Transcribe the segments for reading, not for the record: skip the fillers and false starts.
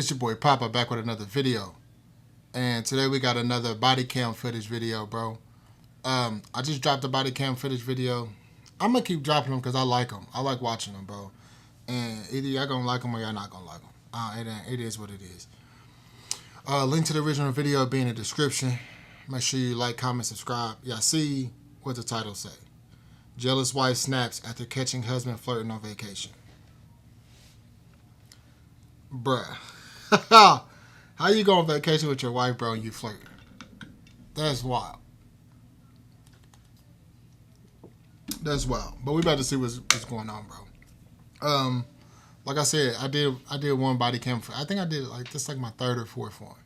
It's your boy Papa back with another video. And today we got another body cam footage video, bro. I just dropped a body cam footage video. I'm going to keep dropping them because I like them. I like watching them, bro. And either y'all going to like them or y'all not going to like them. It is what it is. Link to the original video will be in the description. Make sure you like, comment, subscribe. Y'all see what the title say. Jealous wife snaps after catching husband flirting on vacation. Bruh. How you go on vacation with your wife, bro, and you flirting? That's wild. That's wild. But we about to see what's going on, bro. Like I said, I did one body cam. I think I did my third or fourth one.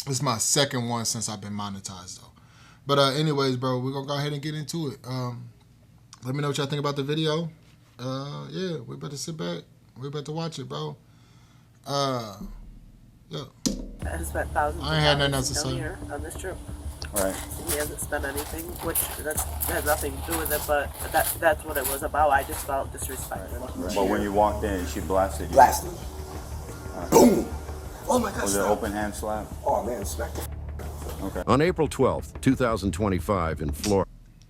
It's my second one since I've been monetized though. But anyways, bro, we're gonna go ahead and get into it. Let me know what y'all think about the video. Yeah, we better sit back. We about to watch it, bro. Yeah. I have spent thousands I ain't had nothing else to say here on this trip. Right. He hasn't spent anything, which that has nothing to do with it, but that's what it was about. I just felt disrespected. Right. But when you walked in, she blasted you. Blasted. Boom! Oh my God! Was it an open hand slap? Oh man, smacked it. Okay. On April 12th, 2025 in Florida.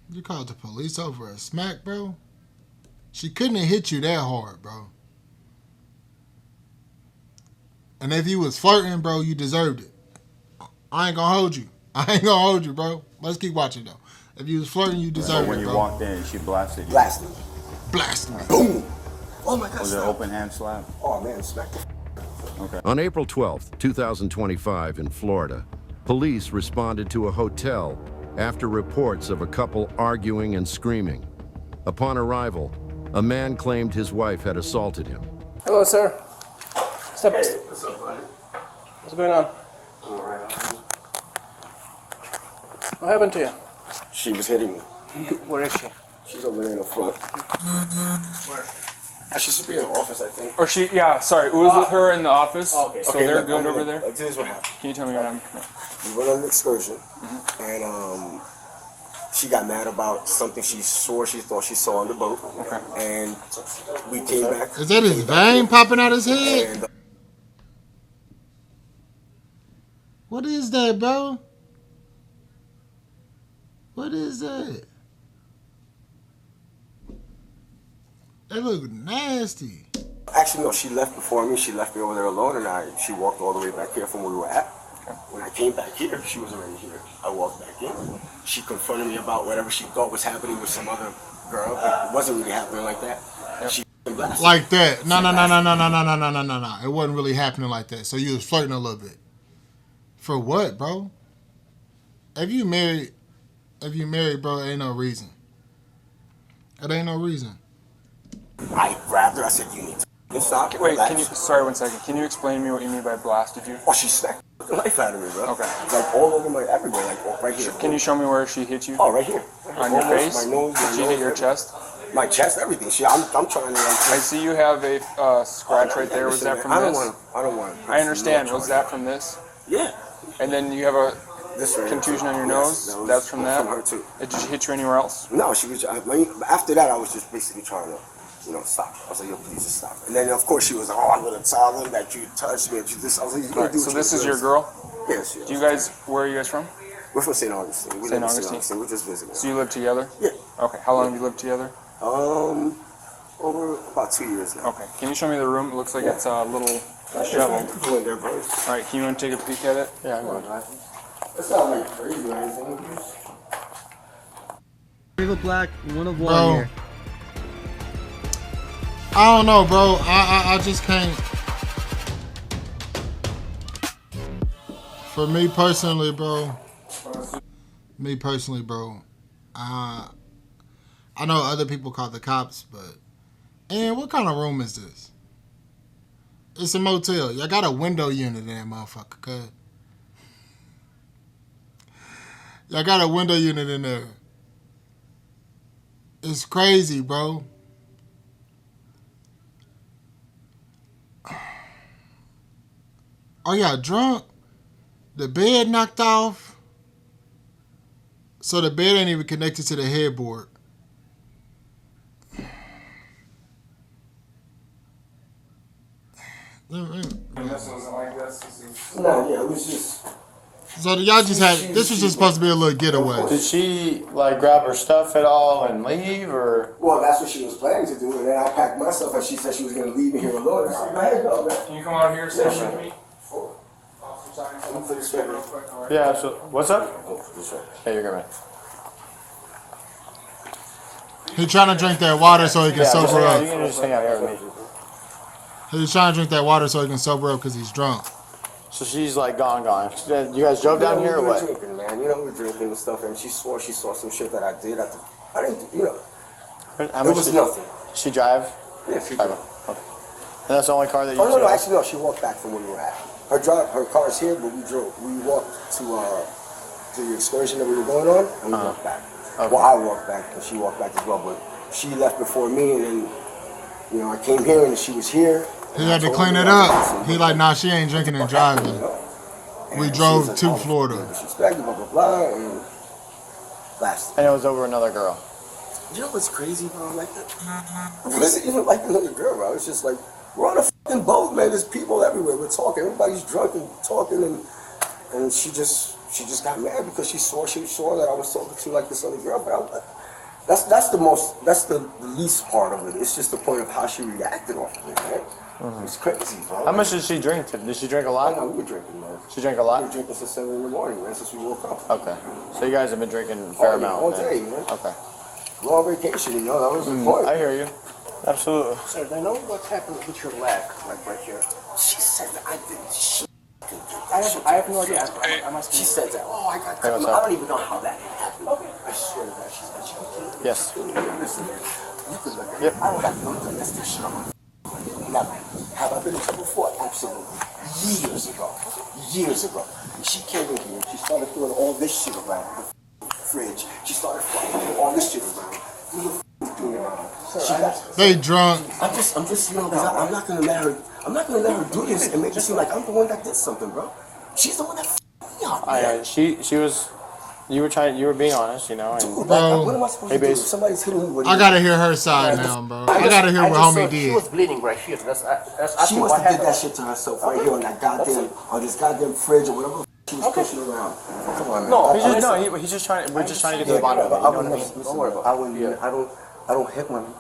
You called the police over a smack, bro? She couldn't have hit you that hard, bro. And if you was flirting, bro, you deserved it. I ain't gonna hold you, bro. Let's keep watching, though. If you was flirting, you deserved it, bro. When you walked in, she blasted you. Blasted. Blasted me. Boom! Oh my God! Was it an open hand slap? Oh man, smacked it. Okay. On April 12th, 2025 in Florida, police responded to a hotel after reports of a couple arguing and screaming. Upon arrival, a man claimed his wife had assaulted him. Hello, sir. Step. Hey, what's up, buddy? What's going on? All right. What happened to you? She was hitting me. Where is she? She's over there in the front. Where? She should be in the office, I think. Or she, yeah, sorry, it was with her in the office. Okay. So Okay, they're look, good over there? Like, this is what happened. Can you tell me what I'm... We went on an excursion, and she got mad about something she thought she saw on the boat. Okay. And we came back. Is that his vein popping out his head? And, What is that, bro? What is that? That look nasty. actually, no, she left before me. She left me over there alone, and she walked all the way back here from where we were at. When I came back here, she was already here. I walked back in. She confronted me about whatever she thought was happening with some other girl. It wasn't really happening like that. She blasted. Like that. No. It wasn't really happening like that. So you was flirting a little bit. For what, bro? If you married, bro, it ain't no reason. It ain't no reason. I grabbed her. I said, "You need to stop." Wait, sorry, 1 second. Can you explain to me what you mean by blasted you? Oh, she smacked the life out of me, bro. Okay. Like all over my everywhere, like right here. Can you show me where she hit you? Oh, right here. On your Almost face? My nose. Did she hit your chest? My chest, everything. I'm trying to. I see you have a scratch right there. Was that from I this? don't want. I understand. Was that from this? Yeah. And then you have a This right contusion on your Yes, nose? That's from that? From her too. Did she hit you anywhere else? No, she was. After that, I was just basically trying to, stop. I was like, "Yo, please just stop." And then of course she was like, "Oh, I'm gonna tell them that you touched me." And you this. I was like, "You Right, do so what this you is do." your girl? Yes. Do you guys, where are you guys from? We're from St. Augustine. We live in St. Augustine. We're just visiting. So you live together? Yeah. Okay, how long have you lived together? Over about 2 years now. Okay, can you show me the room? It looks like it's a little disheveled. Go in there, bro. Alright, can you want to take a peek at it? Yeah, I'm gonna. It's not like crazy or anything. Leave a black, one of one Bro. here. I don't know, bro. I just can't. For me personally, bro. I know other people call the cops, but and what kind of room is this? It's a motel. Y'all got a window unit in that motherfucker, cuz. Y'all got a window unit in there. It's crazy, bro. Are y'all drunk? The bed knocked off. So the bed ain't even connected to the headboard. This wasn't like this. This is... No, yeah, it was just. So y'all just had, this was just supposed to be a little getaway. Did she like grab her stuff at all and leave, or? Well, that's what she was planning to do, and then I packed my stuff, and she said she was going to leave me here alone. I said, go ahead, go, man. Can you come out here and say something to me? I'm for this way, man. Yeah, so what's up? Oh, this way. Hey, you're good, man. He trying to drink that water so he can Yeah, sober you up. can just hang out here with me. He's trying to drink that water so he can sober up because he's drunk. So she's like gone. You guys drove down here or We were what? drinking, man. You know, we were drinking and stuff, and she swore she saw some shit that I did. I didn't, you know, How it much was did nothing. she drive? Yeah, she Okay. did. Okay. And that's the only car that you Oh, no, drove? actually, no, she walked back from where we were at. Her car's here, but we walked to the excursion that we were going on, and we walked back. Okay. Well, I walked back, and she walked back as well, but she left before me, and then, you know, I came here, and she was here. He had to clean it up. He like, nah, she ain't drinking and driving. We drove to Florida. Disrespected, blah, blah, blah, and last. And it was over another girl. You know what's crazy, bro? Like, it wasn't even like another girl, bro. It's just like, we're on a fucking boat, man. There's people everywhere. We're talking. Everybody's drunk and talking, and she just got mad because she saw that I was talking to like this other girl. But that's the least part of it. It's just the point of how she reacted off of it, man. It's crazy, bro. How much did she drink? Did she drink a I lot? know, we were drinking, man. She drank a We lot? were drinking since 7 in the morning, man, since we woke up. Okay. So you guys have been drinking a fair amount. All then. day, man. Okay. We're on vacation, you know, that was the point. I hear you. Absolutely. Sir, do I know what happened with your leg, like right here? She said that I did shit. I have no idea. I'm asking. She said that. Oh, I got. Hey, what's I up? don't even know how that happened. Okay. I swear to God, she said she could. Yes. Listen, you could look at Yep. I don't got no domestic shit on my never. Have I been in trouble before? Absolutely. Years ago. Years ago. And she came in here. She started throwing all this shit around the fridge. She started throwing all this shit around. Who the f doing it around? She got. They drunk. I'm just, you know, because I'm not gonna let her. I'm not gonna let her do this and make it seem like I'm the one that did something, bro. She's the one that f***ed me up. man. She was. You were being honest, you know. And Dude, Bro. what am I supposed Hey, to do? base. If somebody's hitting me with I gotta hear her side now, bro. I gotta hear what homie She did. was bleeding right here. That's She asking must what have did happened. that shit to herself right here on that goddamn, on this goddamn fridge or whatever she was pushing around. Come on, man. No, he's just trying. We're just trying to get to the Yeah, bottom of it. You I know would what I never, mean? don't worry about it. I don't hit women.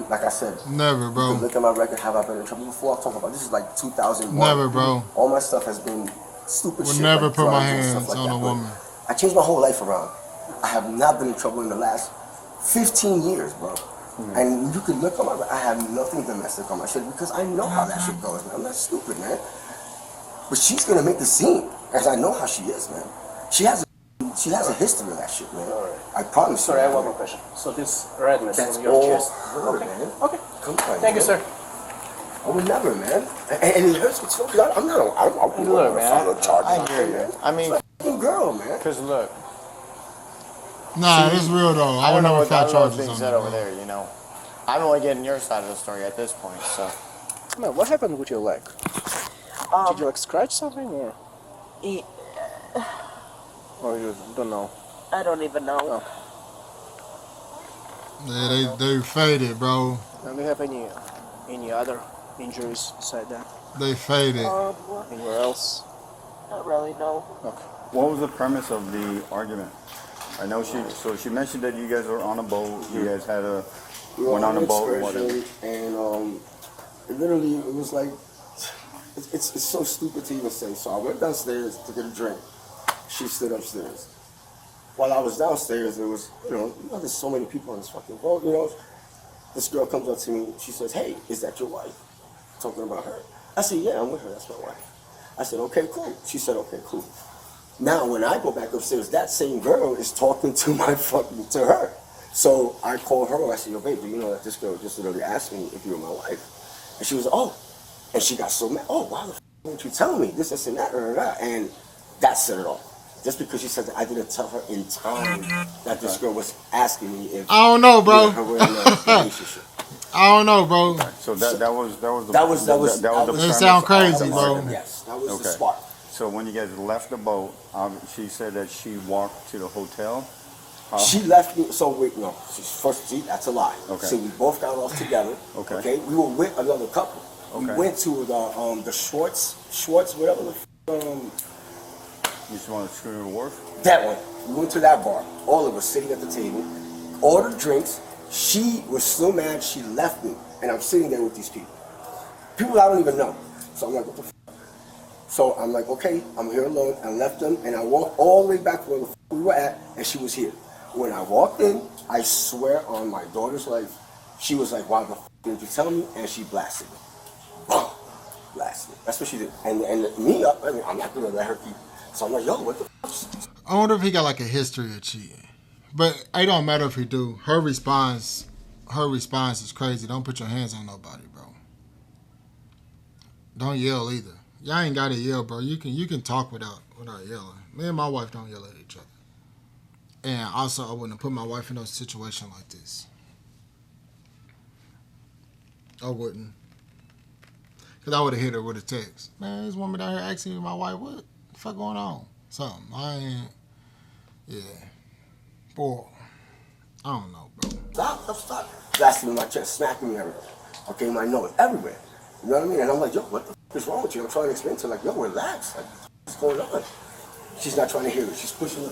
Like I said, Never, you bro. can look at my record. Have I been in trouble before? I'll talk about this. Is like 2001. Never, bro. All my stuff has been stupid Would shit. never like put my drugs and stuff hands like on that, a but woman. I changed my whole life around. I have not been in trouble in the last 15 years, bro. And you can look at my record. I have nothing domestic on my shit because I know how that shit goes, man. I'm not stupid, man. But she's gonna make the scene, as I know how she is, man. She has a history of that shit, man. I promise. Sorry, I you, have one man. more question. So this redness That's on your all chest. her, man. Okay. Come on, Thank you, man. sir. I would never, man. And it hurts me too, because I'm not. I'm Look, not follow man. charges. I out hear there, you. man. I mean, Fucking girl, man. because look, Nah, it's real though. I I would don't know never what file what's charges being on said her. over there. You know, I'm only getting your side of the story at this point. So. Man, what happened with your leg? Did you like scratch something or you don't know? I don't even know. Yeah, they faded, bro. And do you have any other injuries beside that? They faded. Anywhere else? Not really, no. Okay. What was the premise of the argument? I know she mentioned that you guys were on a boat. You guys had went on a boat or whatever. And it was like, it's so stupid to even say. So I went downstairs to get a drink. She stood upstairs. While I was downstairs, there was, there's so many people on this fucking boat, This girl comes up to me, she says, "Hey, is that your wife?" Talking about her. I said, "Yeah, I'm with her, that's my wife." I said, "Okay, cool." She said, "Okay, cool." Now, when I go back upstairs, that same girl is talking to to her. So I called her, I said, "Yo, babe, do you know that this girl just literally asked me if you were my wife?" And she was, "Oh." And she got so mad. "Oh, why the f*** didn't you tell me this and that, and that set it off. Just because she said that I didn't tell her in time that this girl was asking me if I don't know, bro. her were in a relationship. I don't know, bro. So that was the That was the It premise sound of crazy, the bro. argument. Yes, that was the Okay. spark. So when you guys left the boat, she said that she walked to the hotel. She left me. So wait, no. That's a lie. Okay. So we both got off together. Okay. Okay. We were with another couple. We Okay. went to the Schwartz, whatever the You just want to screw the wharf? that one. We went to that bar. All of us sitting at the table, ordered drinks. She was so mad she left me, and I'm sitting there with these people. People I don't even know. So I'm like, what the f? So I'm like, okay, I'm here alone. I left them, and I walked all the way back to where the f we were at, and she was here. When I walked in, I swear on my daughter's life, she was like, why the f didn't you tell me? And she blasted me. Boom. Blasted me. That's what she did. And me, I mean, I'm not gonna let her keep. So I'm like, yo, what the f? I wonder if he got like a history of cheating. But it don't matter if he do. Her response is crazy. Don't put your hands on nobody, bro. Don't yell either. Y'all ain't gotta yell, bro. You can talk without yelling. Me and my wife don't yell at each other. And also, I wouldn't put my wife in a situation like this. I wouldn't. Because I would have hit her with a text. Man, this woman down here asking me, my wife, what the fuck going on? Something. I ain't. Yeah. Boy. I don't know, bro. Stop. Blasting me in my chest, smacking me everywhere. Okay, my nose, everywhere. You know what I mean? And I'm like, yo, what the f is wrong with you? I'm trying to explain to her, like, yo, relax. Like, what's going on? She's not trying to hear it. She's pushing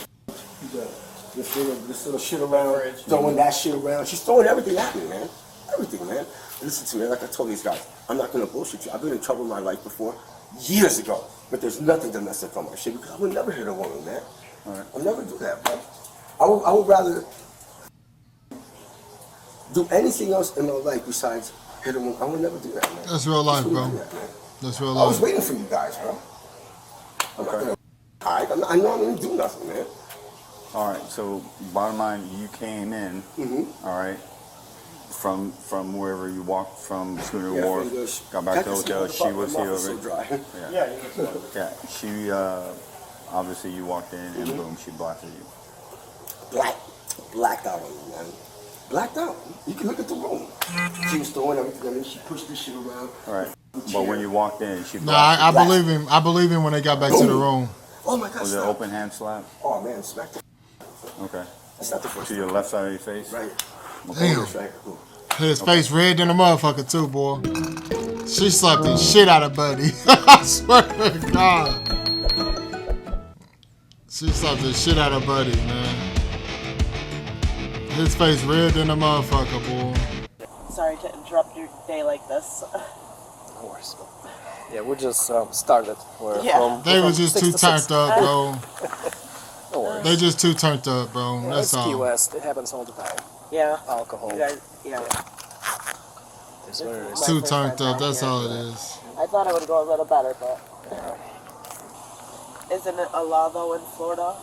this little shit around, throwing that shit around. She's throwing everything at me, man. Everything, man. Listen to me, like I told these guys, I'm not gonna bullshit you. I've been in trouble in my life before, years ago. But there's nothing domestic on my shit because I would never hit a woman, man. Right. I'll never do that, bro. I would rather do anything else in my life besides hit a woman. I would never do that, man. That's real life, bro. Do that, man. That's real I was life. waiting for you guys, bro. I'm not gonna hide. I know I'm gonna do nothing, man. All right. So bottom line, you came in. All right. From wherever you walked from Schooner Wharf, got back to the hotel. She was here already. Yeah. She obviously you walked in and boom, she blasted you. Blacked out on me, man. Blacked out. You can look at the room. She was throwing everything at me. She pushed this shit around. All right. But when you walked in, she Nah, blasted I you. believe him. I believe him when they got back to the room. Oh my God. Was it stop. open hand slap? Oh man, smacked the. Okay. That's not the first. To your left side of your face? Right. Damn. Right here. Ooh. His face red than a motherfucker too, boy. She slapped the shit out of Buddy. I swear to God. She slapped the shit out of Buddy, man. His face red than a motherfucker, boy. Sorry to interrupt your day like this. No worries. Yeah, we just started. We're Yeah. They from was just 6 too to turned 6. up, bro. No worries. They just too turned up, bro. Yeah, That's it's Key all. West. It happens all the time. Yeah. Alcohol. You guys, yeah. It's what it is. My Too first turned time up. That's down all here, it is. I thought it would go a little better, but isn't it a law though in Florida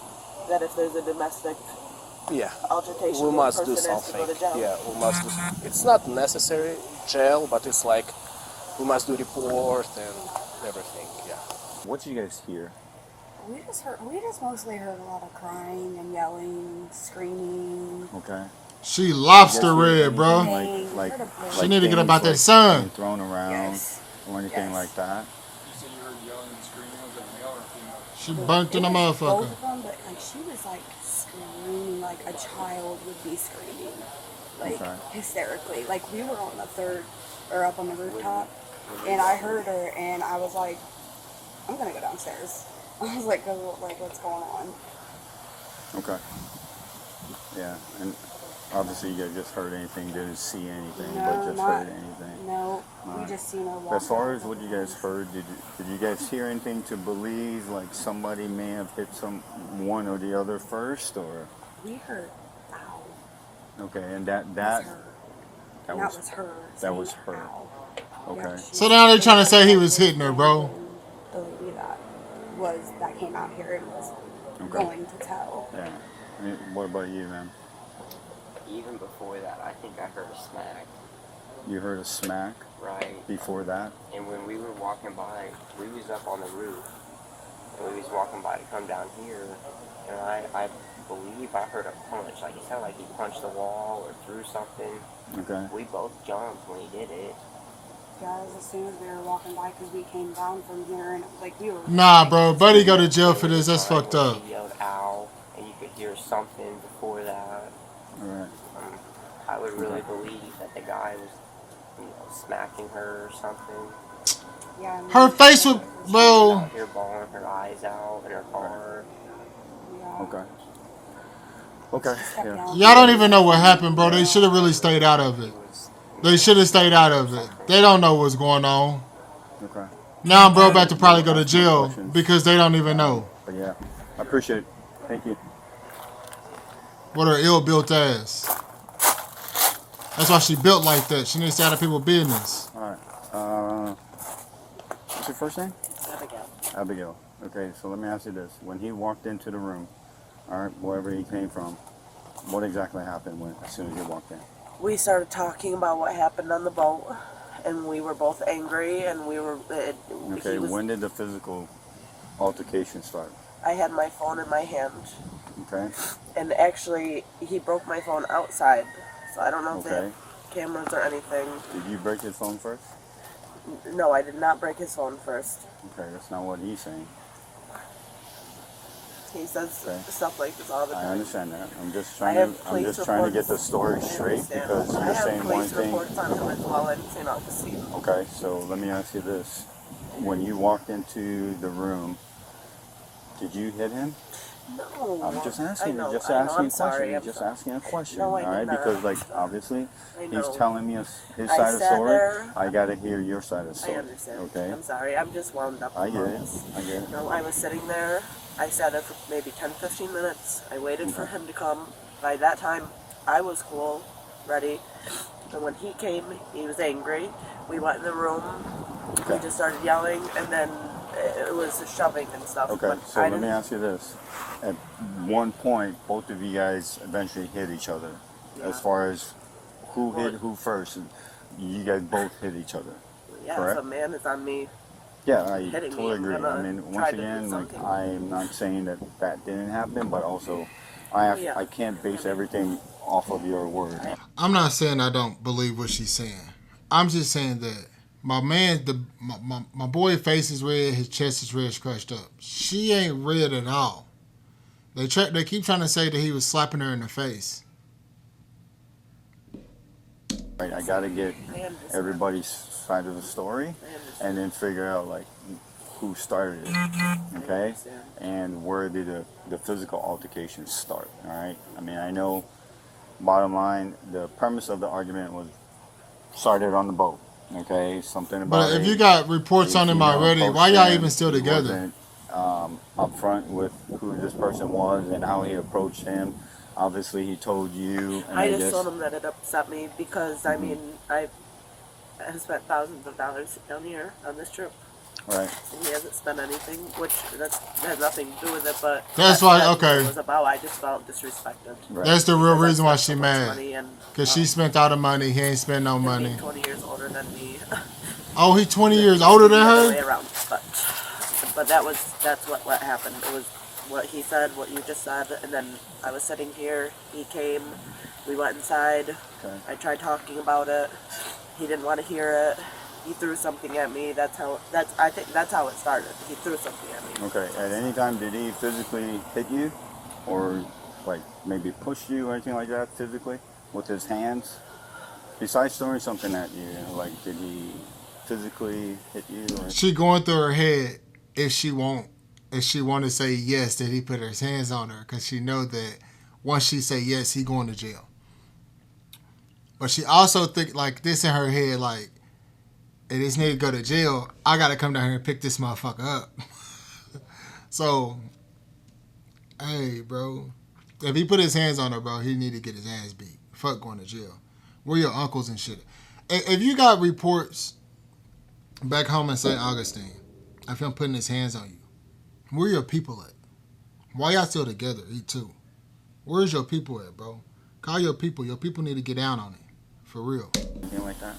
that if there's a domestic Yeah. altercation, We the must person do has to go something. to jail? Yeah, we must do. It's not necessary jail, but it's like we must do report and everything. Yeah. What did you guys hear? We just mostly heard a lot of crying and yelling, screaming. Okay. She lobster Yes, red, anything bro. Like She need to get things about that like sun. being thrown around or anything Yes. like that. You said you heard yelling and screaming. Was that male or female? She burnt in a motherfucker. Both of them, but like she was like screaming like a child would be screaming, like Okay. hysterically. Like we were on the third or up on the rooftop, and I heard her, and I was like, I'm gonna go downstairs. I was like, what's going on? Okay. Yeah, and obviously you guys just heard anything, didn't see anything, but just heard anything. No, we Alright. just seen her walk. As far out as of what the you guys house. heard, did you guys hear anything to believe like somebody may have hit one or the other first, or We heard, ow. okay, and that That was her. that was saying, her. "Ow." Okay. Yeah, she- So now they trying to say he was hitting her, bro. The lady that came out here and was Okay. going to tell. Yeah. What about you, man? Even before that, I think I heard a smack. You heard a smack Right. before that? And when we were walking by, we was up on the roof, and we was walking by to come down here, and I believe I heard a punch. Like it sounded like he punched the wall or threw something. Okay. We both jumped when he did it. Guys, as soon as we were walking by, because we came down from here and like we were. Nah, bro. Buddy go to jail for this. That's fucked up. He yelled "ow," and you could hear something before that. All right. I would really believe that the guy was, smacking her or something. Yeah. I mean, Her face was, She was bro. out here bawling her eyes out in her car. Yeah. Okay. Okay. She stepped Yeah. down. Y'all don't even know what happened, bro. They should have really stayed out of it. They should have stayed out of it. They don't know what's going on. Okay. Now I'm bro about to probably go to Ask more jail questions. because they don't even know. But yeah, I appreciate it. Thank you. What her ill-built ass. That's why she built like that. She needs to stay out of people's business. All right. What's your first name? Abigail. Abigail. Okay, so let me ask you this. When he walked into the room, all right, wherever he came from, what exactly happened as soon as he walked in? We started talking about what happened on the boat, and we were both angry, and we were. Okay, when did the physical altercation start? I had my phone in my hand, Okay. and actually, he broke my phone outside, so I don't know if they Okay. have cameras or anything. Did you break his phone first? No, I did not break his phone first. Okay, that's not what he's saying. He says Okay. stuff like this all the I time. understand that. I'm just I trying have to. I'm just trying to get the story straight because I you're have saying one police thing. reports on him as well in St. Augustine. Okay, so let me ask you this: when you walked into the room, did you hit him? No. I'm just asking. I know, Just I know, asking I'm a question. sorry, I'm Just sorry. asking a question. No, I all right, did not. because like obviously I he's know. telling me his I side of the sat story. there. I got to hear your side of the I story. understand. Okay. I'm sorry. I'm just wound up. I get it. this. I get it. No, I was sitting there. I sat there for maybe 10-15 minutes. I waited for him to come. By that time, I was cool, ready. And when he came, he was angry. We went in the room. Okay. We just started yelling, and then it was shoving and stuff. Okay, But so I let me didn't- ask you this. At one point, both of you guys eventually hit each other. As far as who hit who first, you guys both hit each other. Yeah, correct? if a man is on me, Yeah, I hitting me, totally I'm agree. gonna I mean, try once to do again, like something. I'm not saying that that didn't happen, but also I can't base everything off of your word. I'm not saying I don't believe what she's saying. I'm just saying that my man, my boy face is red, his chest is red, scratched up. She ain't red at all. They keep trying to say that he was slapping her in the face. Right, I gotta get everybody's side of the story, and then figure out like who started it, okay, and where did the physical altercation start. All right. I mean, I know. Bottom line, the premise of the argument was started on the boat. Okay, something about. But if you got reports on him already, why y'all even still together? Up front with who this person was and how he approached him. Obviously, he told you. And I just told him that it upset me because, I mean, I have spent thousands of dollars down here on this trip. Right. And he hasn't spent anything, which that has nothing to do with it, but That's why, what okay. it was about. I just felt disrespected. Right. That's the real Because I reason why spent she so much mad. money and, Because she spent all the money, he ain't spent no him money. being 20 years older than me. Oh, he 20 years older than The other way her? around, but that's what happened. It was what he said, what you just said, and then I was sitting here. He came. We went inside. Okay. I tried talking about it. He didn't want to hear it. He threw something at me. I think that's how it started. He threw something at me. Okay. At any time, did he physically hit you, or like maybe push you or anything like that physically with his hands? Besides throwing something at you, like did he physically hit you? Or? She going through her head if she want to say yes that he put his hands on her, because she know that once she say yes, he going to jail. But she also think like this in her head, like, if this nigga go to jail, I gotta come down here and pick this motherfucker up. So, hey, bro, if he put his hands on her, bro, he need to get his ass beat. Fuck going to jail. Where your uncles and shit? If you got reports back home in St. Augustine of him putting his hands on you, where your people at? Why y'all still together? He too. Where's your people at, bro? Call your people. Your people need to get down on it. For real. Anything like that?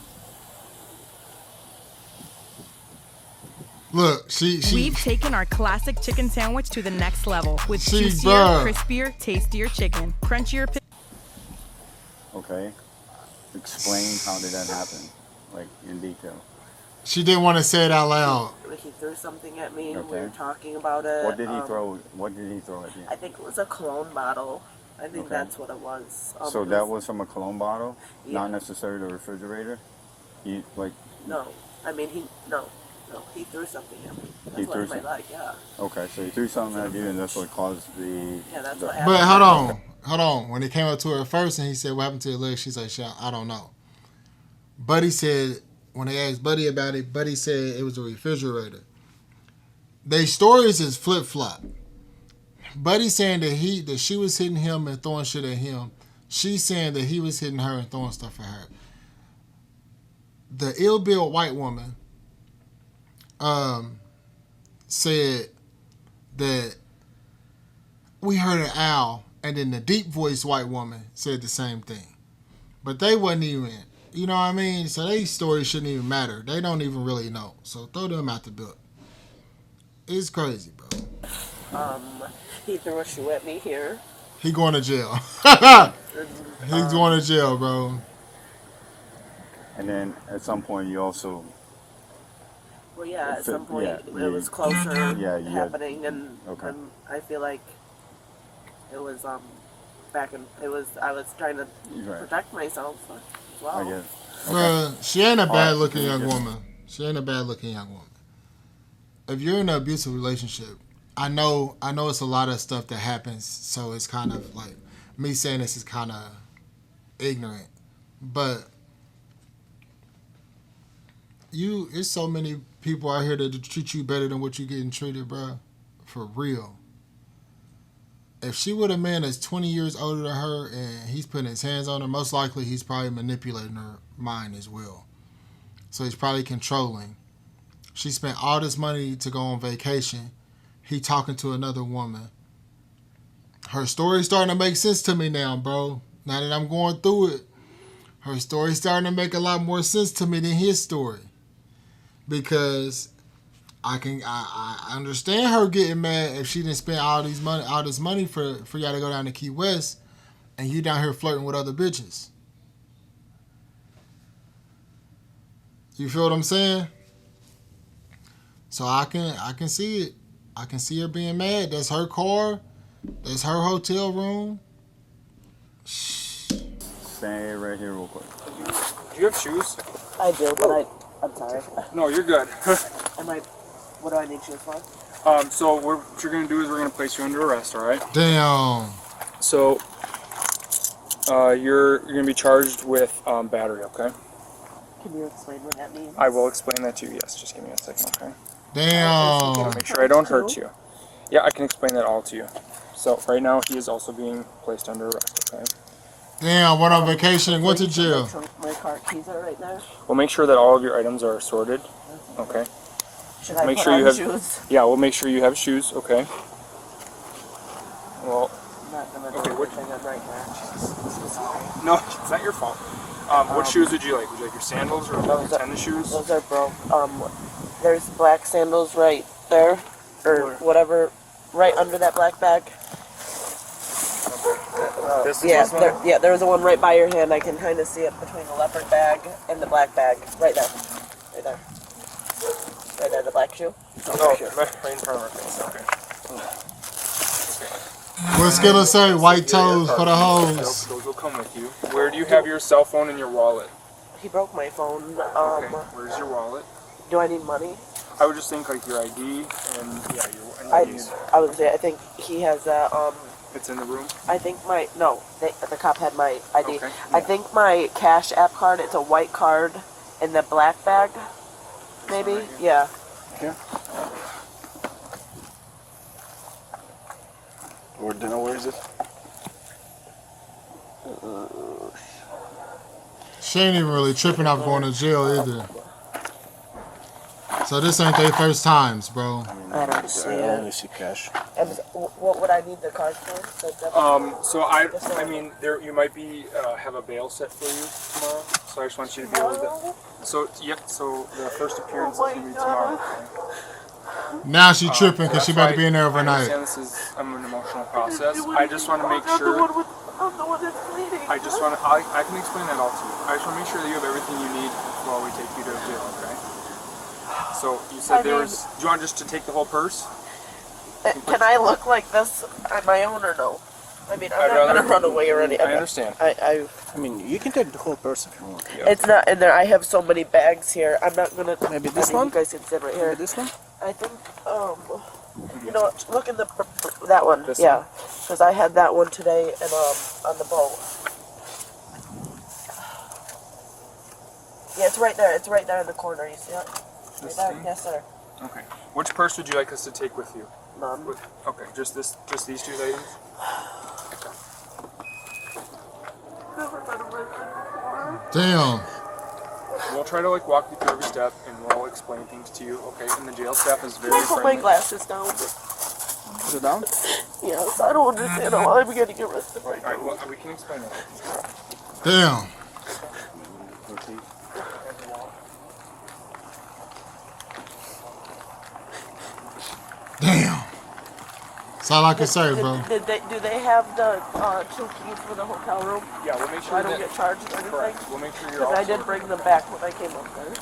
Look, We've taken our classic chicken sandwich to the next level with juicier, bruh. crispier, tastier chicken, crunchier. Okay. Explain how did that happen, like in detail. She didn't want to say it out loud. He threw something at me. Okay. We were talking about it. What did he throw? What did he throw at you? I think it was a cologne bottle. I think Okay. that's what it was. So it that was from a cologne bottle, Yeah. not necessarily the refrigerator. You like No. I mean, he threw something at me. That's He what threw he might like, yeah. Okay, so he threw something at you, and that's what caused the. Yeah, that's the, what happened. But hold on. When he came up to her first and he said, "What happened to your leg?" She's like, "I don't know." Buddy said, when they asked Buddy about it, Buddy said it was a refrigerator. Their stories is flip flop. Buddy saying that she was hitting him and throwing shit at him. She's saying that he was hitting her and throwing stuff at her. The ill-built white woman said that we heard an owl, and then the deep-voiced white woman said the same thing. But they wasn't even, you know what I mean? So their stories shouldn't even matter. They don't even really know. So throw them out the book. It's crazy, bro. He threw a shoe at me here. He going to jail. He's going to jail, bro. And then at some point you also. Well, yeah, at some point it was closer happening, and okay. I feel like it was I was trying to protect myself as well. I guess. Okay. Well, she ain't a bad looking young woman. She ain't a bad looking young woman. If you're in an abusive relationship, I know it's a lot of stuff that happens, so it's kind of like me saying this is kind of ignorant, but it's so many people out here that treat you better than what you getting treated, bro. For real. If she with a man that's 20 years older than her and he's putting his hands on her, most likely he's probably manipulating her mind as well. So he's probably controlling. She spent all this money to go on vacation. He talking to another woman. Her story's starting to make sense to me now, bro. Now that I'm going through it, her story's starting to make a lot more sense to me than his story. Because I understand her getting mad if she didn't spend all this money for y'all to go down to Key West and you down here flirting with other bitches. You feel what I'm saying? So I can see it. I can see her being mad. That's her car. That's her hotel room. Stay right here real quick. Do you have shoes? I do, but I'm sorry. No, you're good. What do I need shoes for? So what you're going to do is we're going to place you under arrest, all right? Damn. So you're going to be charged with battery, okay? Can you explain what that means? I will explain that to you, yes. Just give me a second, okay? Damn. Make sure I don't hurt you. Yeah, I can explain that all to you. So right now he is also being placed under arrest, okay? Damn, went on vacation, went to jail. My car keys are right there. We'll make sure that all of your items are sorted, okay? Should I make put sure on you have shoes? Yeah, we'll make sure you have shoes, okay? Well, I'm not gonna do everything on right there. no, it's not your fault. What shoes would you like? Would you like your sandals or your tennis shoes? Those are broke. There's black sandals right there, or whatever, right under that black bag. There was a one right by your hand. I can kind of see it between the leopard bag and the black bag. Right there. Right there. Right there, the black shoe. Oh, right in front of our face, okay. What's gonna say? White toes for the hoes. Those will come with you. Where do you have your cell phone and your wallet? He broke my phone. Okay, where's your wallet? Do I need money? I would just think like your ID and your IDs. I would say I think he has that. It's in the room? I think the cop had my ID. Okay, I think my Cash App card, it's a white card in the black bag, maybe? Right, yeah. Okay. Where is it? She ain't even really tripping off going to jail either. So this ain't their first times, bro. I don't see it. I only see cash. And what would I need the card for? So I mean, you might have a bail set for you tomorrow. So I just want you to be able to. So the first appearance is gonna be tomorrow. Okay? Now she tripping because she about to be in there overnight. I understand this is an emotional process. I just want to make sure. I'm the one that's bleeding. I can explain that all to you. I just want to make sure that you have everything you need while we take you to jail. Okay? So you said do you want just to take the whole purse? Can I look like this on my own or no? I mean, I'm not gonna run away or anything. I understand. I mean, you can take the whole purse if you want. It's not in there. I have so many bags here. I'm not gonna. Maybe this one? You guys can sit right here. Maybe this one? I think. You know, look in that one. This yeah, because I had that one today and on the boat. Yeah, it's right there. It's right there in the corner. You see it? Right there. Yes, sir. Okay. Which purse would you like us to take with you? None. Okay, just these two items? Damn. We'll try to like walk you through every step and we'll explain things to you, okay? And the jail staff is very Can I put my friendly. glasses down? Is it down? Yes, I don't understand why I'm getting arrested right now. Alright, well, we can explain it. Damn. Damn. That's all I can say, bro. Do they have the 2 keys for the hotel room? Yeah, we'll make So sure I don't that, get charged or anything? correct. We'll make sure you're Because all I did bring them back when I came up there.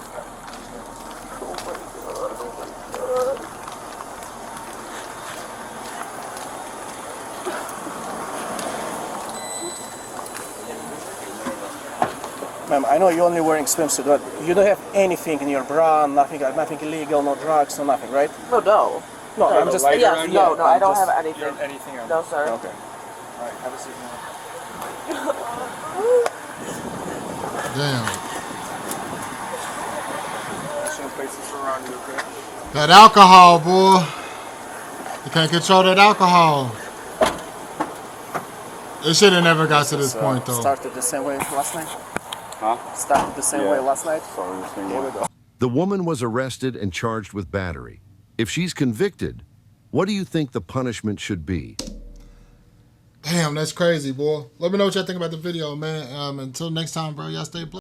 Oh my god, oh my god. Ma'am, I know you're only wearing swimsuit, but you don't have anything in your bra, nothing illegal, no drugs, no nothing, right? No. No, I'm just... lighter Yes, on you? no, I don't just- have You anything. don't have anything on No, you? sir. Okay. Alright, have a seat now. Damn. Some places around you, okay? That alcohol, boy. You can't control that alcohol. It should have never got to this point, though. Started the same way last night? Huh? Started the same way last night? Sorry, the same Here way. we go. The woman was arrested and charged with battery. If she's convicted, what do you think the punishment should be? Damn, that's crazy, boy. Let me know what y'all think about the video, man. Until next time, bro. Y'all stay blessed.